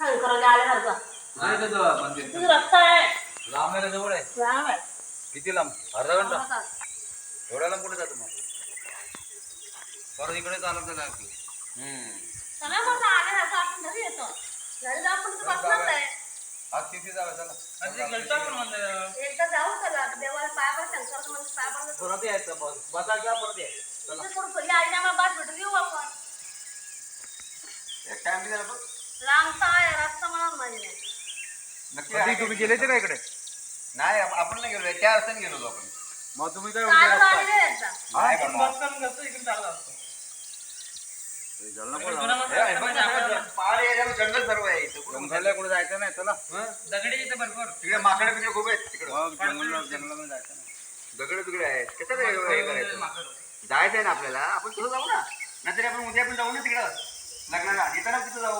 शंकराने आल्यासारखं नाही का तो मंदिर किती रस्ता आहे लांब आहे का जवळ आहे? लांब आहे किती लांब? अर्धा घंटा? अर्धा तास. एवढ्या लांब कुठे जातो मग? परत इकडे चालत नाही की. चला मग आल्यासारखं आपण घरी येतो घरी जाऊन पण बसणार आहे आज किती जागा चला. एकदा जाऊ चला देवाला पाय पण शंकराचं म्हणजे पाय पण परत यायचं बस बसायचं परत यायचं. चला. थोडं घरी आईने आम्हाला बात भेटून येऊ आपण एक टाइम दिला बघ. लांबचा आहे रस्ता मला माहिती नाही नक्की तुम्ही गेले ते का इकडे? नाही आपण नाही गेलो त्या रस्त्याने गेलो होतो आपण. मग तुम्ही काय चालू आलेले आहेत एकदा. नाही बाबा. जंगल सर्व आहे जंगल कुठे जायचं नाही चला. तिकडे माकडे बिकडे खूप आहेत तिकडे जंगलामध्ये जायचं नाही. दगड बिगडे आहेत कसं जायचं आहे ना आपल्याला आपण तिथं जाऊ ना नाहीतरी आपण उद्या पण जाऊ ना तिकडं लग्नाला येताना तिथं जाऊ.